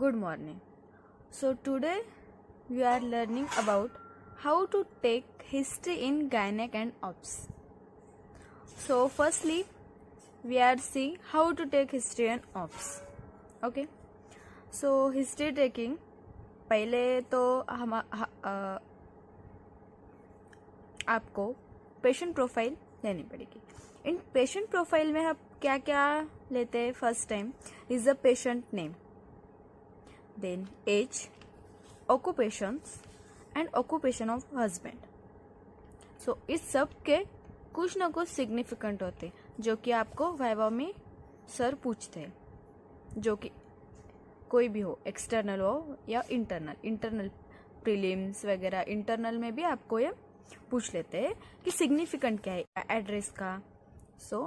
Good morning. So today we are learning about how to take history in gynec and obs. So firstly we are seeing how to take history and obs. Okay. So history taking पहले तो हम आपको patient profile लेनी पड़ेगी. इन patient profile में आप क्या क्या लेते हैं. First time is the patient name, then age, occupations and occupation of husband. So इस सब के कुछ ना कुछ सिग्निफिकेंट होते जो कि आपको वाइवा में सर पूछते हैं, जो कि कोई भी हो, एक्सटर्नल हो या इंटरनल प्रीलिम्स वगैरह. इंटरनल में भी आपको ये पूछ लेते हैं कि सिग्निफिकेंट क्या है एड्रेस का. सो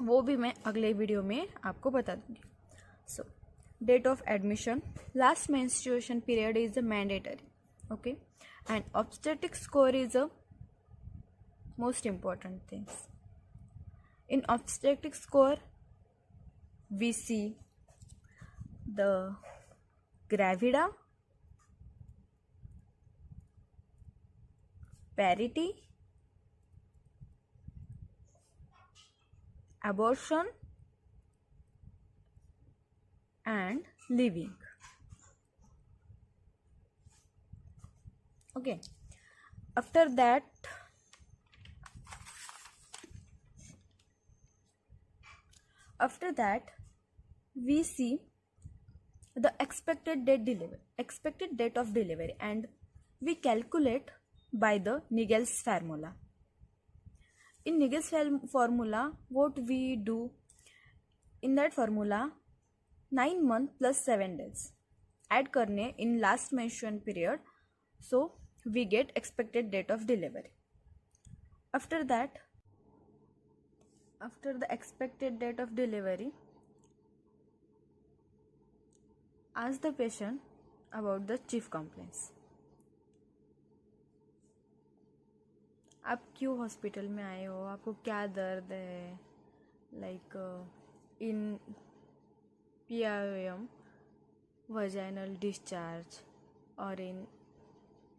वो भी मैं अगले वीडियो में आपको बता दूंगी. So date of admission, last menstruation period is the mandatory. Okay. And obstetric score is a most important things. In obstetric score, we see the gravida, parity, abortion, and living. Okay. After that we see the expected date of delivery, and we calculate by the Naegele's formula. In Naegele's formula, what we do in that formula, 9 months plus 7 days add करने in last menstruation period, so we get expected date of delivery. After the expected date of delivery, ask the patient about the chief complaints. आप क्यों hospital में आए हो, आपको क्या दर्द है, like in PIOM, vaginal discharge, or in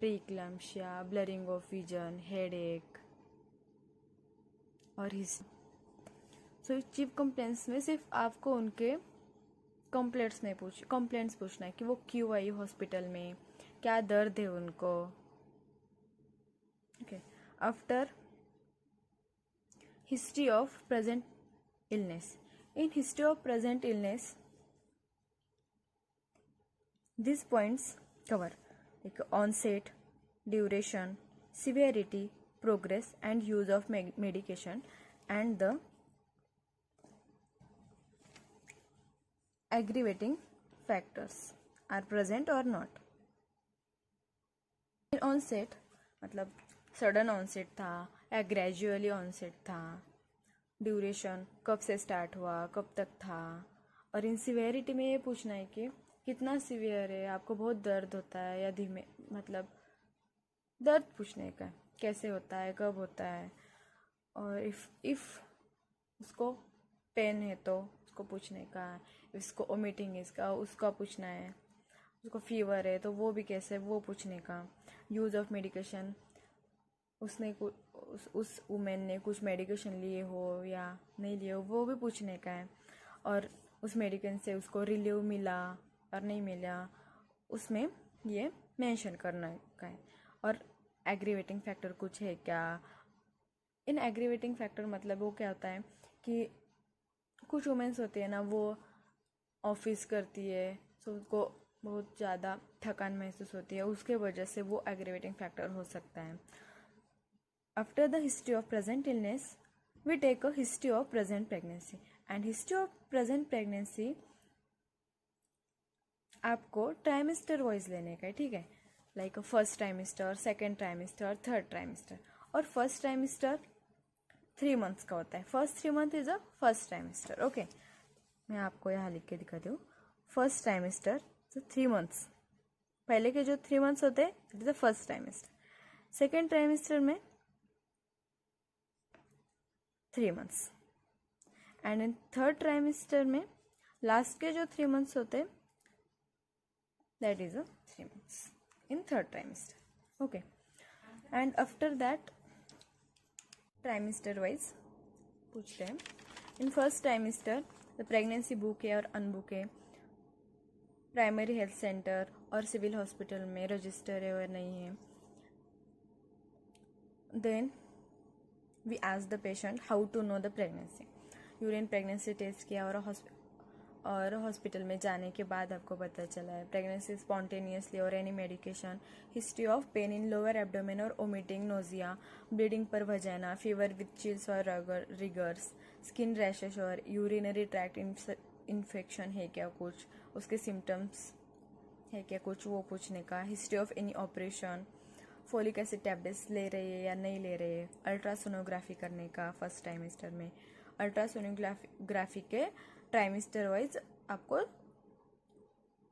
preeclampsia, blurring of vision, headache और हिस. सो चीफ कंप्लेंट्स में सिर्फ आपको उनके कंप्लेंट्स पूछना है कि वो क्यों आई हॉस्पिटल में, क्या दर्द है उनको. Okay. After history of present illness. In history of present illness these points cover like onset, duration, severity, progress, and use of medication, and the aggravating factors are present or not. In onset मतलब sudden onset था या gradually onset था. Duration कब से start हुआ, कब तक था. और इन सिवियरिटी में ये पूछना है कि कितना सीवियर है, आपको बहुत दर्द होता है या धीमे, मतलब दर्द पूछने का, कैसे होता है, कब होता है. और इफ़ उसको पेन है तो उसको पूछने का. इसको ओमिटिंग इसका उसका पूछना है. उसको फीवर है तो वो भी कैसे, वो पूछने का. यूज़ ऑफ मेडिकेशन, उसने उस वुमेन ने कुछ मेडिकेशन लिए हो या नहीं लिए हो, वो भी पूछने का है. और उस मेडिकेशन से उसको रिलीव मिला और नहीं मिला, उसमें ये मेंशन करना का है. और एग्रीवेटिंग फैक्टर कुछ है क्या. इन एग्रीवेटिंग फैक्टर मतलब वो क्या होता है कि कुछ वुमेन्स होती है ना, वो ऑफिस करती है तो उसको बहुत ज़्यादा थकान महसूस होती है, उसके वजह से वो एग्रीवेटिंग फैक्टर हो सकता है. After the history of present illness we take a history of present pregnancy. And history of present pregnancy आपको ट्राइमेस्टर वाइज लेने का है. ठीक है. Like first trimester, second trimester, third trimester. और फर्स्ट ट्राइमेस्टर 3 months का होता है. First 3 month is a first trimester. Okay. मैं आपको यहाँ लिख के दिखाती हूँ. फर्स्ट ट्राइमेस्टर 3 months, पहले के जो 3 months होते हैं it is the first trimester. Second trimester में 3 months. And in third trimester में लास्ट के जो 3 months होते हैं that is 3 months in third trimester. Okay, and after that trimester wise पूछते हैं. In first trimester the pregnancy book है और अनबुक है, primary health centre civil hospital हॉस्पिटल में रजिस्टर है और नहीं है. Then we ask the patient how to know the pregnancy. Urine pregnancy test किया और हॉस्पिटल में जाने के बाद आपको पता चला है प्रेगनेंसी स्पॉन्टेनियसली और any medication. History of pain in lower abdomen और ओमिटिंग, नोजिया, ब्लीडिंग पर वजाना, फीवर विथ चिल्स और रिगर्स, स्किन रैशेस और यूरिनरी ट्रैक्ट इन्फेक्शन है क्या कुछ, उसके सिम्टम्स है क्या कुछ, वो पूछने का. History of any operation, folic acid tablets ले रहे हैं या नहीं ले रहे हैं. अल्ट्रासोनोग्राफी करने का फर्स्ट ट्राइमेस्टर में. अल्ट्रासोनोग्राफी के ट्राइमेस्टर वाइज आपको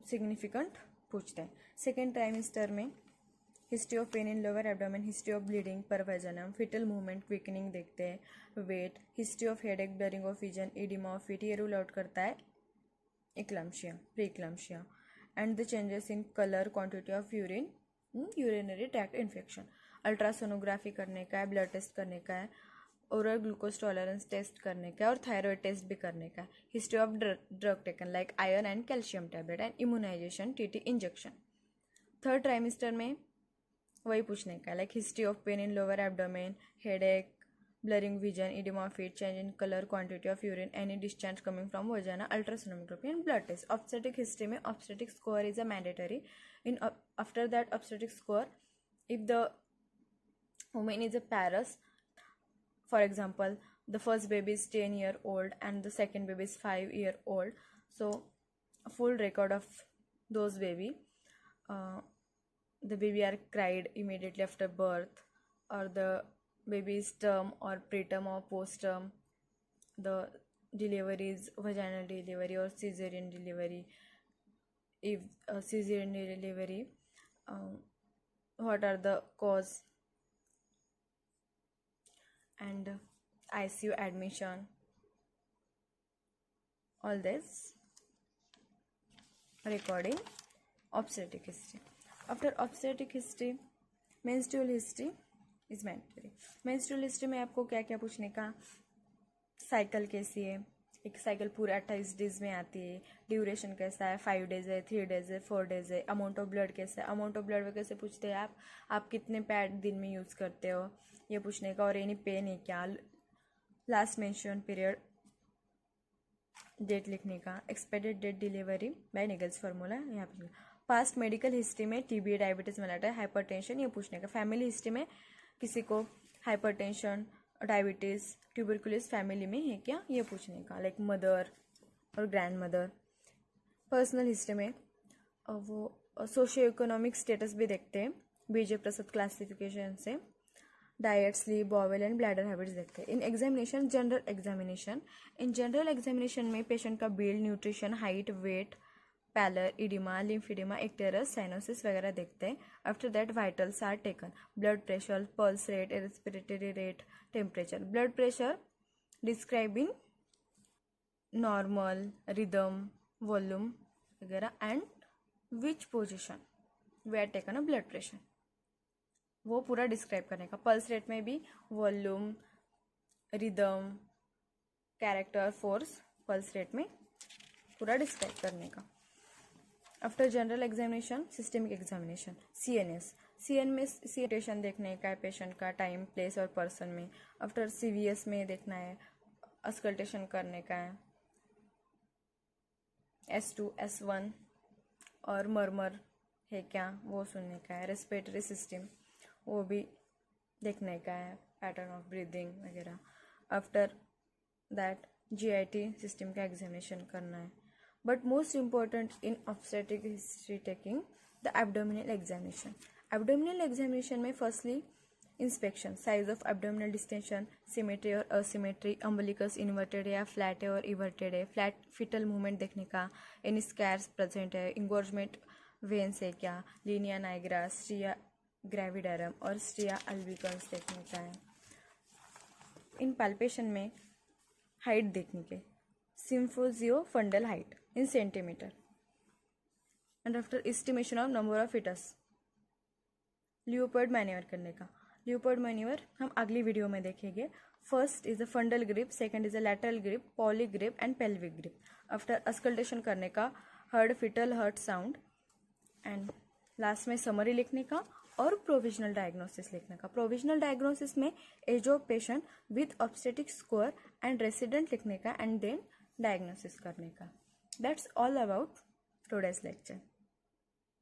सिग्निफिकेंट पूछते हैं. सेकेंड ट्राइमेस्टर में history of pain in lower abdomen, history of bleeding per vaginam, fetal movement, quickening देखते हैं. Weight, history of headache, blurring of vision, edema of feet, ये rule out करता है eclampsia, pre eclampsia. And the changes in colour, quantity of urine, urinary tract infection. Ultrasonography करने का है, blood test करने का है, ओरल ग्लूकोज टॉलरेंस टेस्ट करने का है और थायराइड टेस्ट भी करने का है. History of drug taken like iron and calcium tablet and immunization, TT injection. Third trimester में वही पूछने का है like history of pain in lower abdomen, headache, blurring vision, edema of feet, change in colour, quantity of urine, any discharge coming from vagina, ultrasonography and blood test. Obstetric history में obstetric score is a mandatory. In after that obstetric score, if the woman is a parus, for example the first baby is 10-year-old and the second baby is 5-year-old, so a full record of those baby, the baby are cried immediately after birth, or the baby is term or preterm or postterm, the delivery is vaginal delivery or cesarean delivery. If cesarean delivery, what are the cause, and ICU admission, all this recording obstetric history. After obstetric history, menstrual history is mandatory. menstrual history में आपको क्या क्या पूछने का, cycle कैसी है, एक cycle पूरा 28 डेज में आती है, ड्यूरेशन कैसा है, 5 डेज है, 3 डेज है, 4 डेज है, अमाउंट ऑफ ब्लड कैसा है. अमाउंट ऑफ ब्लड कैसे पूछते हैं आप कितने पैड दिन में यूज़ करते हो, ये पूछने का. और एनी पेन है क्या, लास्ट मेंस्ट्रुअल पीरियड, डेट लिखने का. Expected date delivery by Naegele's formula यहाँ पे. पास्ट मेडिकल हिस्ट्री में टीबी, डायबिटीज, मलेरिया, हाइपरटेंशन, ये पूछने का. फैमिली हिस्ट्री में किसी को हाइपरटेंशन, डायबिटीज़, ट्यूबरकुलोसिस फैमिली में है क्या, ये पूछने का, लाइक मदर और ग्रैंड मदर. पर्सनल हिस्ट्री में वो सोशियो इकोनॉमिक स्टेटस भी देखते हैं बीजे प्रसाद क्लासिफिकेशन से. Diet, sleep, bowel and bladder habits देखते हैं. In examination, general examination, in general examination में पेशेंट का build, nutrition, height, weight, pallor, edema, lymphedema, icterus, cyanosis वगैरह देखते हैं. After that vitals are taken, blood pressure, pulse rate, respiratory rate, temperature. Blood pressure describe in normal, rhythm, volume वगैरह, and which position we are taken a blood pressure, वो पूरा describe करने का. Pulse rate में भी volume, rhythm, character, force pulse rate में पूरा describe करने का. After general examination, systemic examination, CN में सिचुएशन देखने का है पेशेंट का, टाइम, प्लेस और पर्सन में. आफ्टर CVS में देखना है, अस्कल्टेशन करने का है, S2, S1 और मर्मर है क्या वो सुनने का है. रेस्पिरेटरी सिस्टम वो भी देखने का है, पैटर्न ऑफ ब्रीदिंग वगैरह. आफ्टर दैट GIT सिस्टम का एग्जामिनेशन करना है. But most important in obstetric history taking the abdominal examination. Abdominal examination में firstly inspection, size of abdominal distension, symmetry और असिमेट्री, अम्बिलिकस इन्वर्टेड है या फ्लैट है और इवर्टेड है, फ्लैट फिटल मूवमेंट देखने का, एनी स्कैर्स प्रेजेंट है, इंगोर्जमेंट वेन्स है क्या, लीनिया नाइग्रा, स्ट्रिया ग्रेविडरम और स्ट्रिया अल्बिकन्स देखने का है. इन पैल्पेशन में हाइट देखने के, symphysio fundal height, in centimetre and after estimation of number of fetus. Leopold manoeuvre करने का, लियोपोल्ड मैन्यूवर हम अगली वीडियो में देखेंगे। First is a fundal grip, second is a lateral grip, Pawlik grip and pelvic grip. After auscultation करने का heard fetal heart sound and last में summary लिखने का और प्रोविजनल डायग्नोसिस लिखने का। प्रोविजनल डायग्नोसिस में age of patient with obstetric score and resident लिखने का एंड देन डायग्नोसिस करने का। That's all about today's lecture.